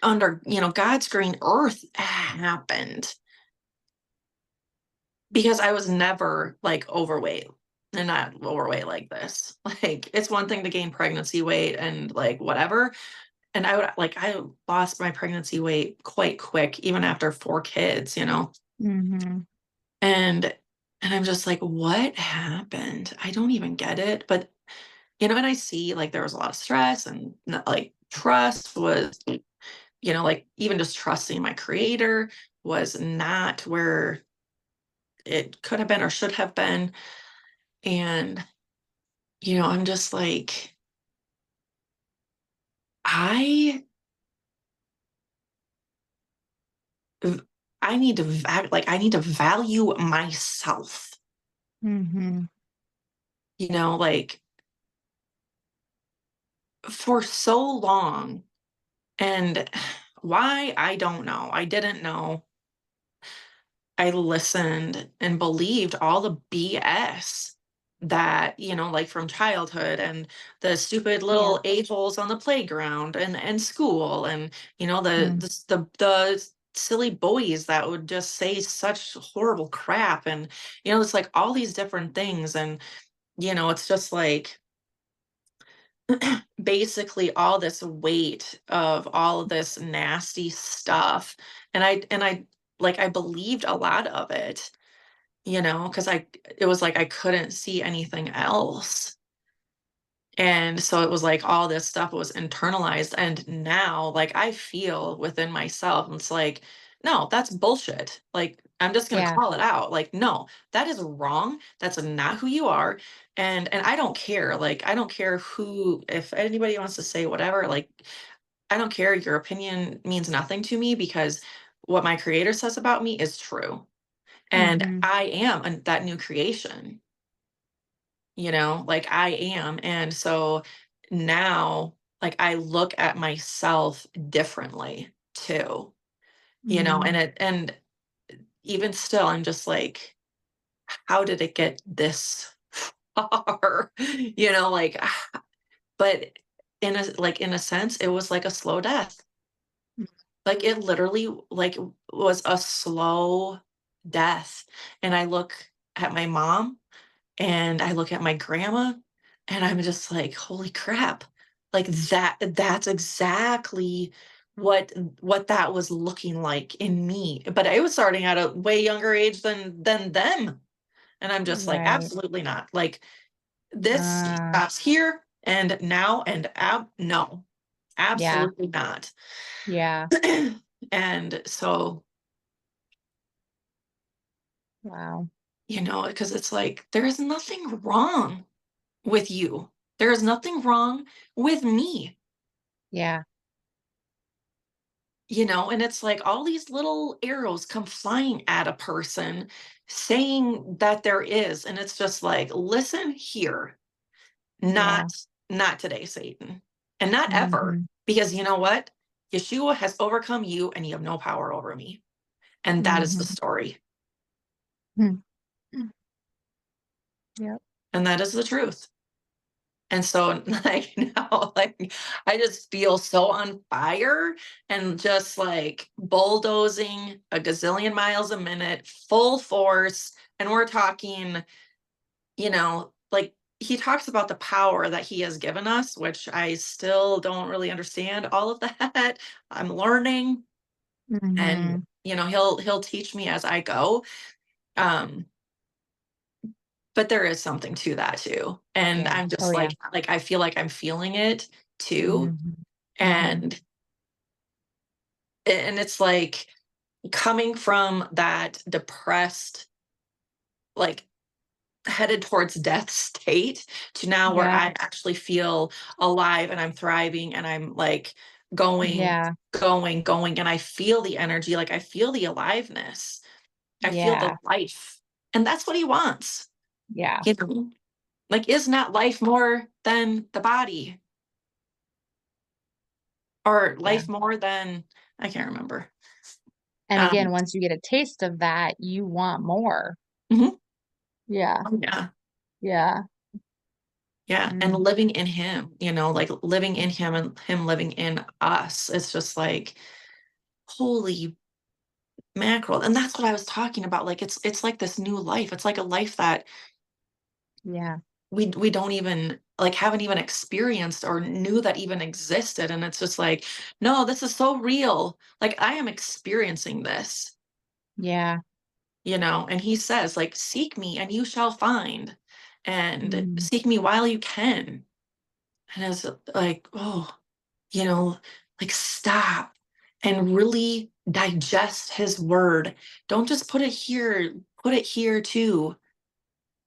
under, God's green earth happened? Because I was never like overweight and not overweight like this. Like it's one thing to gain pregnancy weight and like whatever. And I lost my pregnancy weight quite quick, even after 4 kids. Hmm. And I'm just like, what happened? I don't even get it. But and I see like there was a lot of stress and like trust was, like even just trusting my creator was not where it could have been or should have been. And, I'm just like, I I need to I need to value myself, Hmm. like for so long. And why, I don't know. I didn't know. I listened and believed all the BS that, like from childhood and the stupid Yeah. little a-holes on the playground and school and, the, Mm. the silly boys that would just say such horrible crap. And, it's like all these different things. And, it's just like basically all this weight of all of this nasty stuff. And I like I believed a lot of it, because it was like I couldn't see anything else. And so it was like all this stuff was internalized. And now, like, I feel within myself, and it's like, no, that's bullshit. Like, I'm just going to Yeah. call it out. Like, no, that is wrong. That's not who you are. And I don't care. Like, I don't care who, if anybody wants to say whatever, like, I don't care. Your opinion means nothing to me because what my creator says about me is true. And Hmm. I am that new creation, like I am. And so now, like, I look at myself differently too, and Hmm. even still, I'm just like, how did it get this far? Like, but in a sense, it was like a slow death. Like it literally like was a slow death. And I look at my mom and I look at my grandma and I'm just like, holy crap. Like that's exactly what that was looking like in me. But I was starting at a way younger age than them. And I'm just like, Right. absolutely not. Like this Uh, stops here and now and no. Yeah. Absolutely not. Yeah. And so, Wow. because it's like, there is nothing wrong with you. There is nothing wrong with me, Yeah. and it's like all these little arrows come flying at a person saying that there is. And it's just like, listen here, Yeah. not, not today, Satan, and not ever. Hmm. Because you know what? Yeshua has overcome you and you have no power over me. And that is the Hmm. story. Hmm. Yep. And that is the truth. And so, like, now, like, I just feel so on fire and just like bulldozing a gazillion miles a minute, full force. And we're talking, like, he talks about the power that he has given us, which I still don't really understand all of that. I'm learning, and Hmm. he'll teach me as I go. Um, but there is something to that too. And Yeah. I'm Oh just yeah. like I feel like I'm feeling it too. Hmm. Hmm. And it's like coming from that depressed, like headed towards death state to now where Yeah. I actually feel alive and I'm thriving and I'm like going, Yeah. going, and I feel the energy, like I feel the aliveness. I feel the Yeah. life. And that's what he wants. Yeah. You know, like, is not life more than the body? Or Yeah. life more than, I can't remember. And Um, again, once you get a taste of that, you want more. mhm. Yeah. Oh, yeah. Yeah. Yeah. And Mm. living in him, like living in him and him living in us. It's just like, holy mackerel. And that's what I was talking about. Like, it's like this new life. It's like a life that Yeah. we don't even like haven't even experienced or knew that even existed. And it's just like, no, this is so real. Like, I am experiencing this. Yeah. And he says, like, seek me and you shall find, and Mm. seek me while you can. And it's like, oh, you know like, stop and really digest his word. Don't just put it here, put it here too.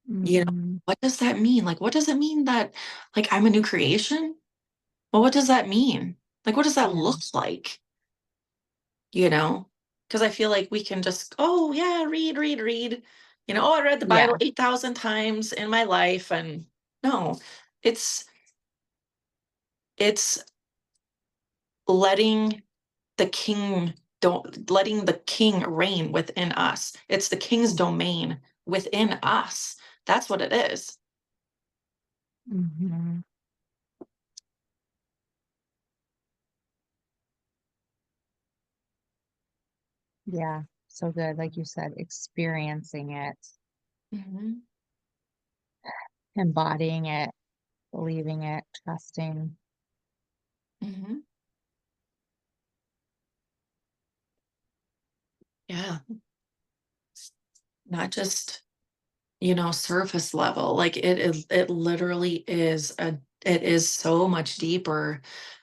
Mhm. What does that mean? Like, what does it mean that, like, I'm a new creation? Well, what does that mean? Like, what does that Yeah. look like? you know because I feel like we can just, oh yeah, read, oh, I read the Yeah. Bible 8,000 times in my life. And no, it's it's letting the king don't letting the king reign within us. It's the king's domain within us. That's what it is. Mhm. Yeah. So good. Like you said, experiencing it, Hmm. embodying it, believing it, trusting. Hmm. Yeah, not just surface level. Like, it literally is it is so much deeper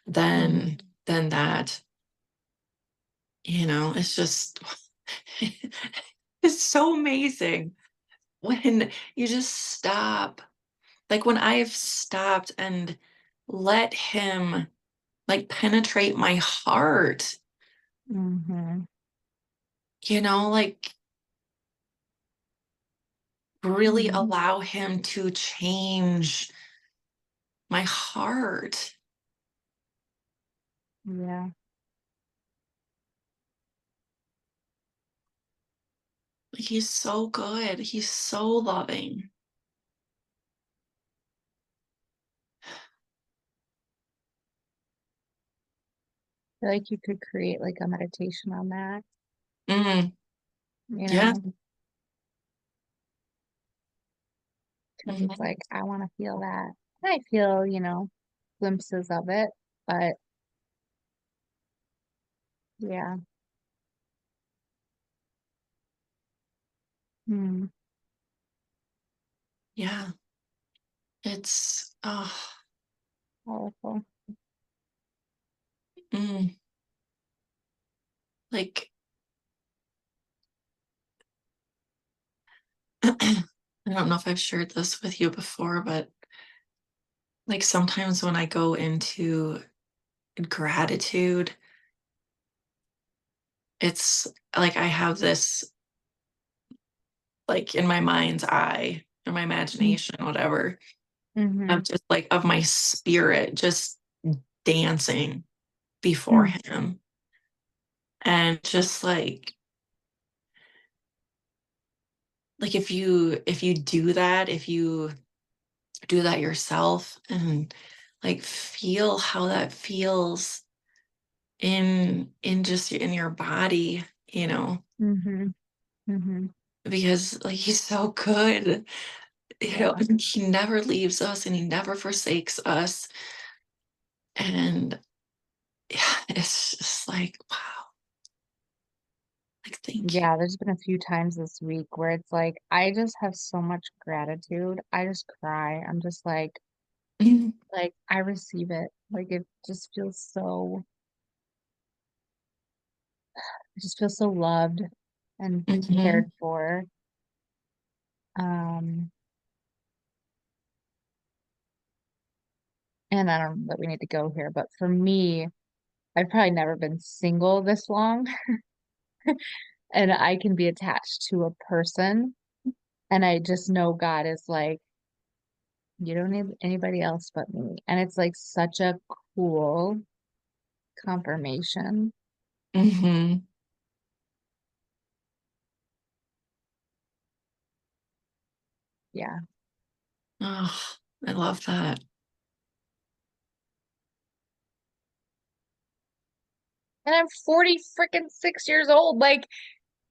Mhm. than that. It's just it's so amazing when you just stop. Like, when I've stopped and let him, like, penetrate my heart, Mhm. like, really Mhm. allow him to change my heart. Yeah. Like, he's so good. He's so loving. I feel like you could create like a meditation on that, Mhm. you Yeah. know, because it's Mhm. like, I want to feel that. And I feel, glimpses of it, but yeah. Mm. Yeah. It's, oh, Powerful. Mm, like, I don't know if I've shared this with you before, but like sometimes when I go into gratitude, it's like I have this, like in my mind's eye, in my imagination, whatever, Mm-hmm. of just like of my spirit just dancing before him. And just like if you do that, if you do that yourself and like feel how that feels in just in your body, Mm-hmm. Mm-hmm. because like he's so good, Yeah. and he never leaves us and he never forsakes us. And yeah, it's just like, wow, like thank you. Yeah, there's been a few times this week where it's like I just have so much gratitude. I just cry. I'm just like I receive it. Like it just feels so I just feel so loved and Hmm. cared for. Um, and I don't know that we need to go here, but for me, I've probably never been single this long, and I can be attached to a person, and I just know God is like, you don't need anybody else but me. And it's like such a cool confirmation. Hmm. Yeah. Oh, I love that. And I'm 40 freaking 6 years old. Like,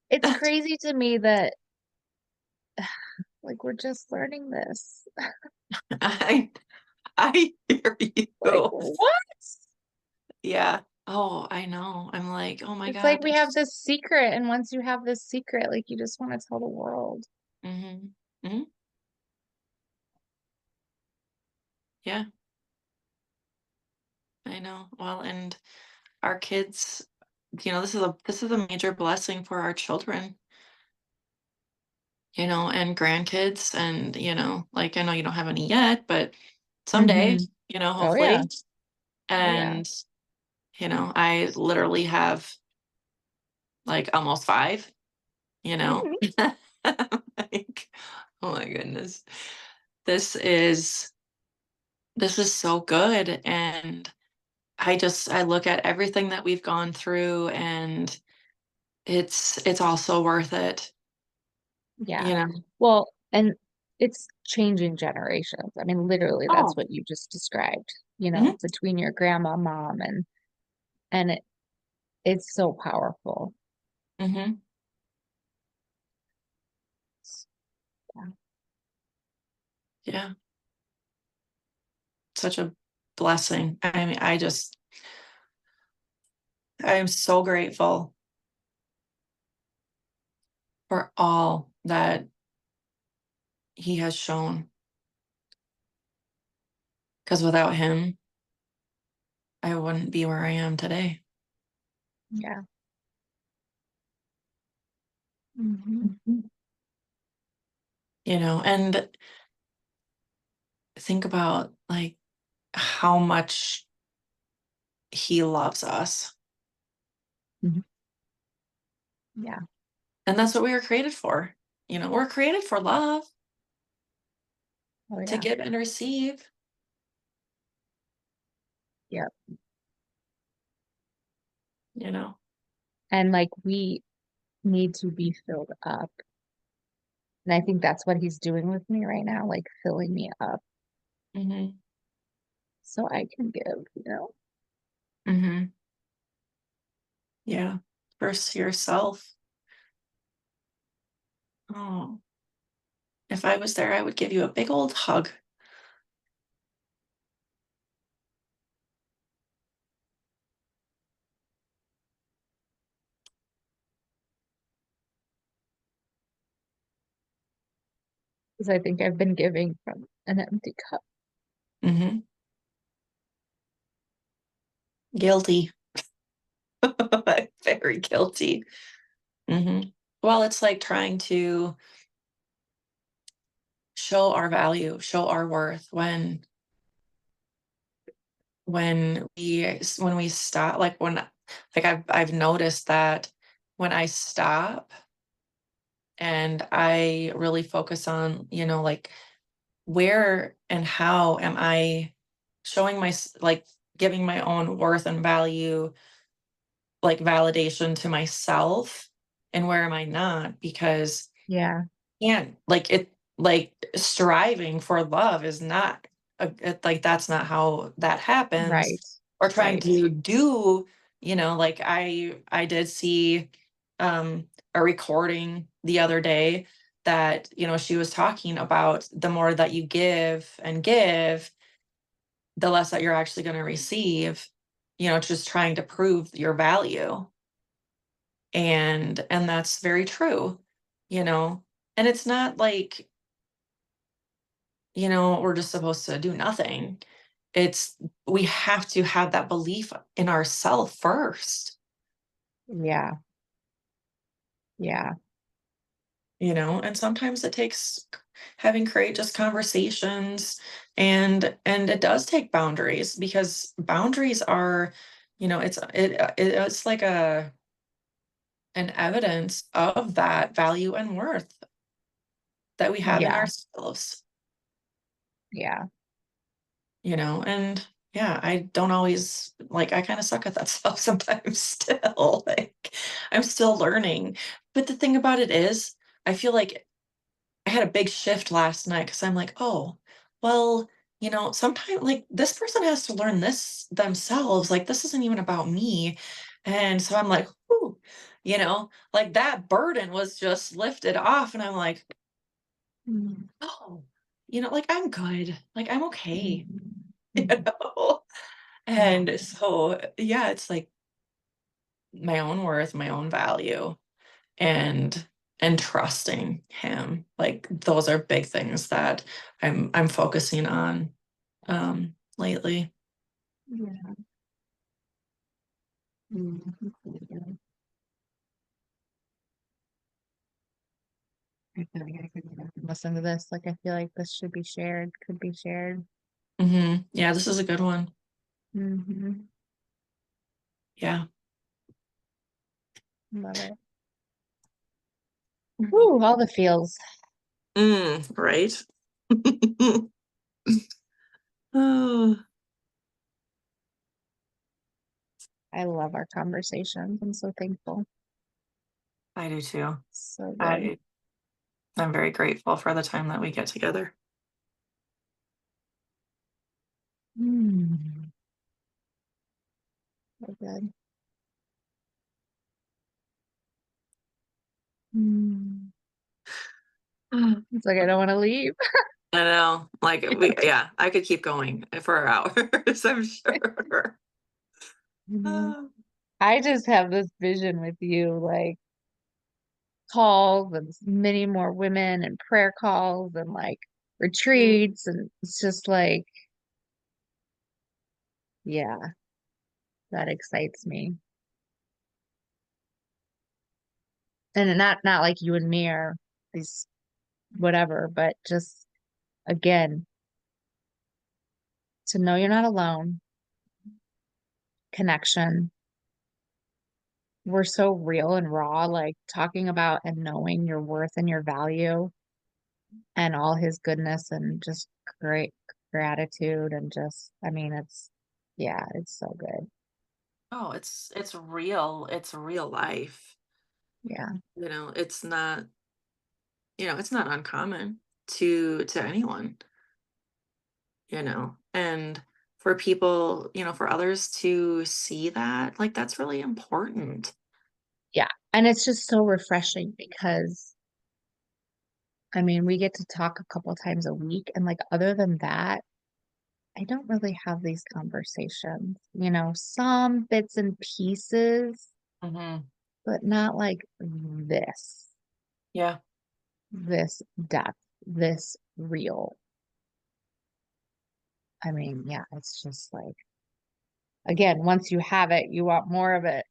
it's crazy to me that like we're just learning this. I I hear Like, you. what? Yeah. Oh, I know. I'm like, oh my It's like God. we have this secret, and once you have this secret, like you just want to tell the world. Hmm. Hmm. Yeah, I know. Well, and our kids, this is a major blessing for our children, and grandkids, and like I know you don't have any yet, but someday, Mm-hmm. Oh yeah. hopefully. Oh yeah. And I literally have like almost five, you know. Hmm. Like, oh my goodness. This is this is so good. And I look at everything that we've gone through, and it's also worth it, Yeah. you know. Well, and it's changing generations. I mean, literally, that's Oh. what you just described, Hmm. between your grandma, mom, and it's so powerful. Hmm. Yeah. Yeah, such a blessing. I mean, I'm so grateful for all that he has shown, because without him, I wouldn't be where I am today. Yeah. Hmm. Mhm. And think about like how much he loves us. Hmm. Yeah. And that's what we were created for. We're created for love, Oh to yeah. give and receive, Yeah. you know. And like we need to be filled up. And I think that's what he's doing with me right now, like filling me up Hmm. so I can give. Hmm. Yeah. First yourself. Oh, if I was there, I would give you a big old hug. Because I think I've been giving from an empty cup. Hmm. Guilty. very guilty. Well, it's like trying to show our value, show our worth when we stop, like I've noticed that when I stop and I really focus on, like where and how am I showing like giving my own worth and value, like validation to myself, and where am I not? Because Yeah. like striving for love is not like that's not how that happens, Right. or trying Right. to do, like I did see a recording the other day that, she was talking about the more that you give and give, the less that you're actually going to receive, just trying to prove your value. And that's very true, you know and it's not like, we're just supposed to do nothing. It's We have to have that belief in ourselves first, Yeah. Yeah. and sometimes it takes having courageous conversations, and it does take boundaries, because boundaries are, it's like an evidence of that value and worth that we have in Yeah. ourselves. Yeah. And yeah, I don't always, like, I kind of suck at that stuff sometimes still. Like, I'm still learning. But the thing about it is, I feel like I had a big shift last night, because I'm like, oh, well, sometimes, like, this person has to learn this themselves. Like, this isn't even about me. And so I'm like, whoo, like that burden was just lifted off. And I'm like, oh, like I'm good. Like, I'm okay. you Mhm. know? Yeah. And so, yeah, it's like my own worth, my own value, and trusting him. Like, those are big things that I'm focusing on lately. Yeah. Mhm. I feel like I could listen to this. Like, I feel like this should be shared, could be shared. Yeah, this is a good one. Hmm. Yeah. Love it. Mhm. Ooh, all the feels. Right. Oh, I love our conversations. I'm so thankful. I do too. So good. I I'm very grateful for the time that we get together. Mm, so good. Mm. It's like I don't want to leave. I know, like, yeah, I could keep going for hours, I'm sure. Mhm. Oh. I just have this vision with you, like calls and many more women and prayer calls and like Mm. retreats. And it's just like, yeah, that excites me. And not like you and me are these whatever, but just again, to know you're not alone, connection. We're so real and raw, like talking about and knowing your worth and your value and all his goodness and just great gratitude and just, I mean, yeah, it's so good. Oh, it's real. It's real life. Yeah. It's not, it's not uncommon to anyone, and for people, for others to see that, like, that's really important. Yeah. And it's just so refreshing because I mean, we get to talk a couple times a week. And like, other than that, I don't really have these conversations, some bits and pieces, Hmm. but not like Yeah. this depth, this real. I mean, yeah, it's just like, again, once you have it, you want more of it.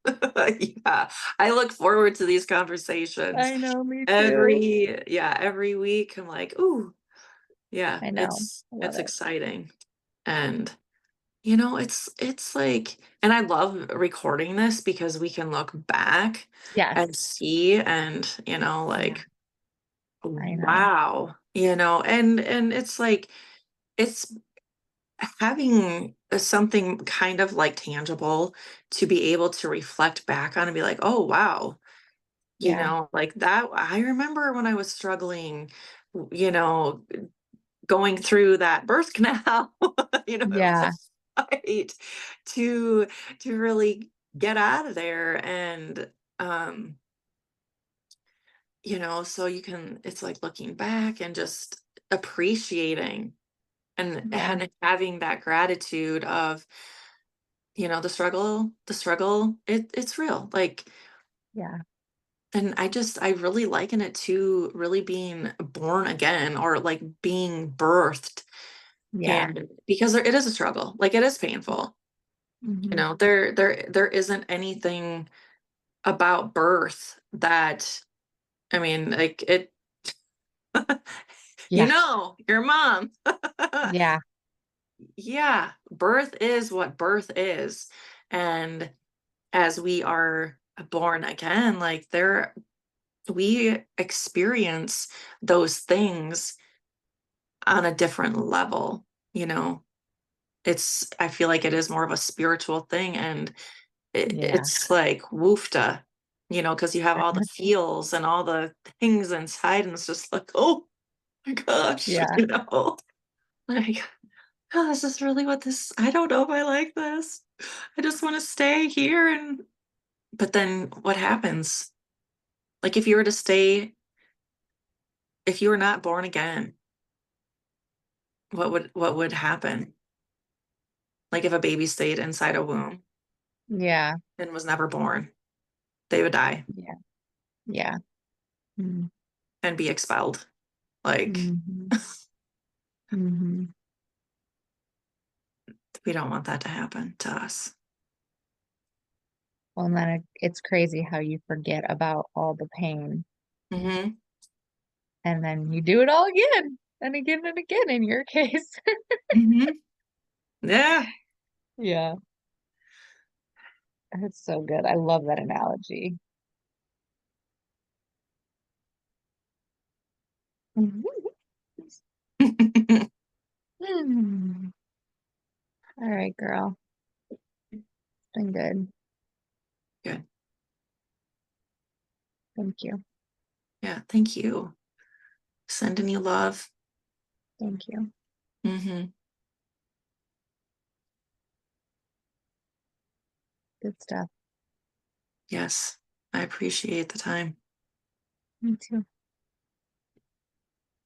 Yeah, I look forward to these conversations I know, me too. every week. I'm like, ooh, yeah, I know. I love it's it. exciting. And it's like, and I love recording this because we can look back and Yes. see and, Yeah, like, I know. wow, and it's like it's having something kind of like tangible to be able to reflect back on and be like, oh wow, Yeah. like that. I remember when I was struggling, you know, going through that birth canal, it was a Yeah. fight to really get out of there. And um, so it's like looking back and just appreciating Yeah. and having that gratitude of, the struggle, it's real. Like, Yeah. and I really liken it to really being born again or like being birthed. Yeah. And because it is a struggle, like it is painful. Hmm. There isn't anything about birth that, I mean, like it, Yeah. your mom. Yeah. Yeah, birth is what birth is. And as we are born again, like we experience those things on a different level, you know. I feel like it is more of a spiritual thing, and Yeah. it's like woofta, because you have all the feels and all the things inside, and it's just like, oh my gosh, Yeah. like, oh, this is really what this, I don't know if I like this. I just want to stay here. But then what happens? Like, if you were not born again, what would happen? Like, if a baby stayed inside a womb Yeah. and was never born, they would die Yeah. Yeah. Mm-hmm. and be expelled. Like, Mm-hmm. Mm-hmm. we don't want that to happen to us. Well, and then it's crazy how you forget about all the pain Hmm. and then you do it all again and again in your case. Hmm. Yeah. Yeah. That's so good. I love that analogy. Hmm. All right, girl. It's been good. Good. Thank you. Yeah. Thank you. Sending you love. Thank you. Hmm. Good stuff. Yes. I appreciate the time. Me too.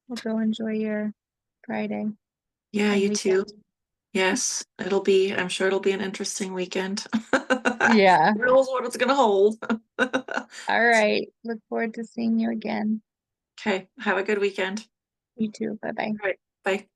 We'll go enjoy your Friday Yeah, and you too. weekend. Yes, I'm sure it'll be an interesting weekend. Yeah. Who knows what it's gonna hold? All right. Look forward to seeing you again. Okay, have a good weekend. You too. Bye bye. All right, bye.